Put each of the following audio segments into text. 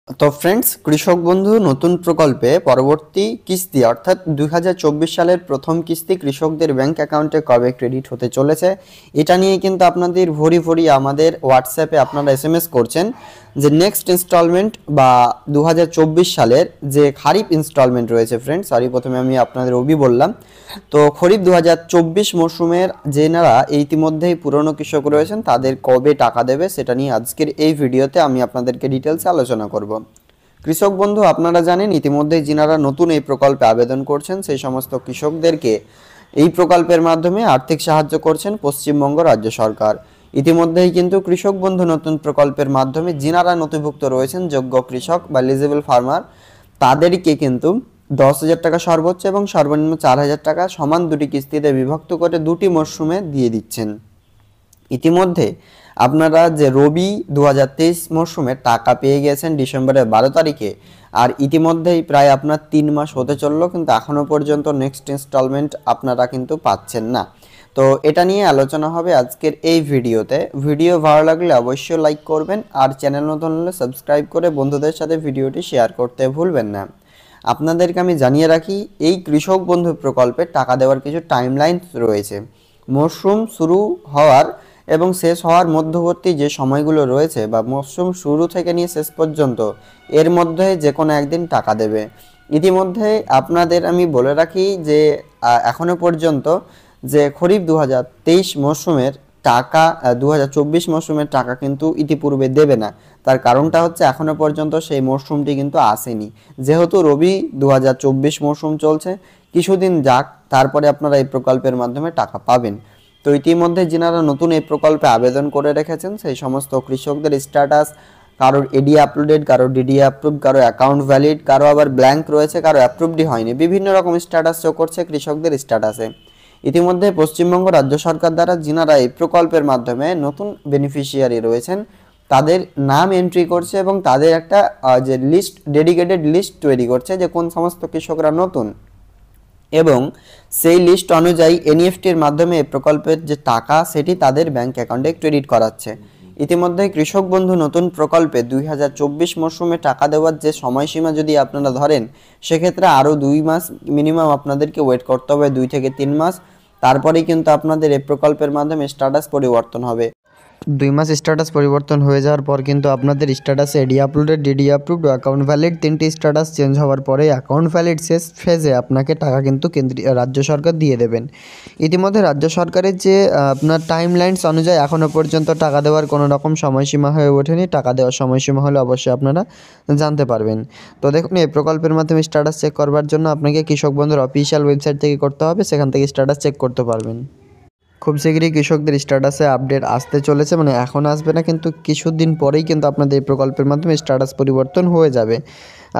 তো ফ্রেন্ডস, কৃষক বন্ধু নতুন প্রকল্পে পরবর্তী কিস্তি অর্থাৎ 2024 সালের প্রথম কিস্তি কৃষকদের ব্যাংক অ্যাকাউন্টে কবে ক্রেডিট হতে চলেছে এটা নিয়ে কিন্তু আপনাদের ভরি ভরি আমাদের হোয়াটসঅ্যাপে আপনারা এসএমএস করছেন যে নেক্সট ইনস্টলমেন্ট বা 2024 সালের যে খারিফ ইনস্টলমেন্ট রয়েছে। ফ্রেন্ডস, সরি, প্রথমে আমি আপনাদের বললাম। তো খরিফ 2024 মরশুমের যেনারা ইতিমধ্যেই পুরনো কৃষক রয়েছেন তাদের কবে টাকা দেবে সেটা নিয়ে আজকের এই ভিডিওতে আমি আপনাদেরকে ডিটেলসে আলোচনা করব। কৃষক বন্ধু, আপনারা জানেন ইতিমধ্যেই যিনারা নতুন এই প্রকল্পে আবেদন করছেন সেই সমস্ত কৃষকদেরকে এই প্রকল্পের মাধ্যমে আর্থিক সাহায্য করছেন পশ্চিমবঙ্গ রাজ্য সরকার। ইতিমধ্যেই কিন্তু কৃষক বন্ধু নতুন প্রকল্পের মাধ্যমে যিনারা নথিভুক্ত রয়েছেন যোগ্য কৃষক বা এলিজিবল ফার্মার তাদেরকে কিন্তু 10,000 টাকা সর্বোচ্চ এবং সর্বনিম্ন 4,000 টাকা সমান দুটি কিস্তিতে বিভক্ত করে দুটি মরশুমে দিয়ে দিচ্ছেন। ইতিমধ্যে আপনারা যে রবি 2023 মরশুমে টাকা পেয়ে গেছেন ডিসেম্বরের 12 তারিখে, আর ইতিমধ্যেই প্রায় আপনার 3 মাস হতে চললো কিন্তু এখনও পর্যন্ত নেক্সট ইনস্টলমেন্ট আপনারা কিন্তু পাচ্ছেন না। তো এটা নিয়ে আলোচনা হবে আজকের এই ভিডিওতে। ভিডিও ভালো লাগলে অবশ্যই লাইক করবেন, আর চ্যানেল নতুন হলে সাবস্ক্রাইব করে বন্ধুদের সাথে ভিডিওটি শেয়ার করতে ভুলবেন না। আপনাদেরকে আমি জানিয়ে রাখি, এই কৃষক বন্ধু প্রকল্পে টাকা দেওয়ার কিছু টাইমলাইন রয়েছে। মরশুম শুরু হওয়ার এবং শেষ হওয়ার মধ্যবর্তী যে সময়গুলো রয়েছে বা মরশুম শুরু থেকে নিয়ে শেষ পর্যন্ত এর মধ্যে যে কোনো একদিন টাকা দেবে। ইতিমধ্যে আপনাদের আমি বলে রাখি যে এখনো পর্যন্ত যে খরিফ 2023 মরশুমের টাকা 2024 মরশুমের টাকা কিন্তু ইতিপূর্বে দেবে না। তার কারণটা হচ্ছে এখনো পর্যন্ত সেই মরশুমটি কিন্তু আসেনি। যেহেতু রবি 2024 মরশুম চলছে, কিছুদিন যাক, তারপরে আপনারা এই প্রকল্পের মাধ্যমে টাকা পাবেন। তো ইতিমধ্যে যিনারা নতুন এই প্রকল্পে আবেদন করে রেখেছেন সেই সমস্ত কৃষকদের স্ট্যাটাস, কারোর এডি আপলোডেড, কারোর ডিডি অ্যাপ্রুভ, কারো অ্যাকাউন্ট ভ্যালিড, কারো আবার ব্ল্যাঙ্ক রয়েছে, কারো অ্যাপ্রুভডই হয়নি, বিভিন্ন রকম স্ট্যাটাস শো করছে কৃষকদের স্ট্যাটাসে। ইতিমধ্যে পশ্চিমবঙ্গ রাজ্য সরকার দ্বারা যিনারা এই প্রকল্পের মাধ্যমে নতুন বেনিফিশিয়ারি রয়েছেন তাদের নাম এন্ট্রি করছে এবং তাদের একটা যে লিস্ট, ডেডিকেটেড লিস্ট তৈরি করছে যে কোন সমস্ত কৃষকরা নতুন, এবং সেই লিস্ট অনুযায়ী এনইএফটির মাধ্যমে এই প্রকল্পের যে টাকা সেটি তাদের ব্যাংক অ্যাকাউন্টে ক্রেডিট করাচ্ছে। ইতিমধ্যে কৃষক বন্ধু নতুন প্রকল্পে 2024 মরশুমে টাকা দেওয়ার যে সময়সীমা যদি আপনারা ধরেন, সেক্ষেত্রে আরও 2 মাস মিনিমাম আপনাদেরকে ওয়েট করতে হবে, 2 থেকে 3 মাস। তারপরেই কিন্তু আপনাদের এই প্রকল্পের মাধ্যমে স্ট্যাটাস পরিবর্তন হবে। 2 মাস স্ট্যাটাস পরিবর্তন হয়ে যাওয়ার পর কিন্তু আপনাদের স্ট্যাটাসে এডি uploaded, DD approved, account valid তিনটি স্ট্যাটাস চেঞ্জ হওয়ার পরে অ্যাকাউন্ট ভ্যালিড শেষ ফেজে আপনাকে টাকা কিন্তু রাজ্য সরকার দিয়ে দেবেন। ইতিমধ্যে রাজ্য সরকারের যে আপনার টাইমলাইনস অনুযায়ী এখনও পর্যন্ত টাকা দেওয়ার কোনো রকম সময়সীমা হয়ে ওঠেনি। টাকা দেওয়ার সময়সীমা হলে অবশ্যই আপনারা জানতে পারবেন। তো দেখুন, এই প্রকল্পের মাধ্যমে স্ট্যাটাস চেক করবার জন্য আপনাকে কৃষক বন্ধুর অফিসিয়াল ওয়েবসাইট থেকে করতে হবে, সেখান থেকে স্ট্যাটাস চেক করতে পারবেন। খুব শীঘ্রই কৃষকদের স্ট্যাটাসে আপডেট আসতে চলেছে, মানে এখন আসবে না কিন্তু কিছুদিন পরেই কিন্তু আপনাদের এই প্রকল্পের মাধ্যমে স্ট্যাটাস পরিবর্তন হয়ে যাবে।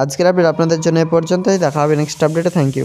আজকের আপডেট আপনাদের জন্য এ পর্যন্তই, দেখা হবে নেক্সট আপডেটে। Thank you.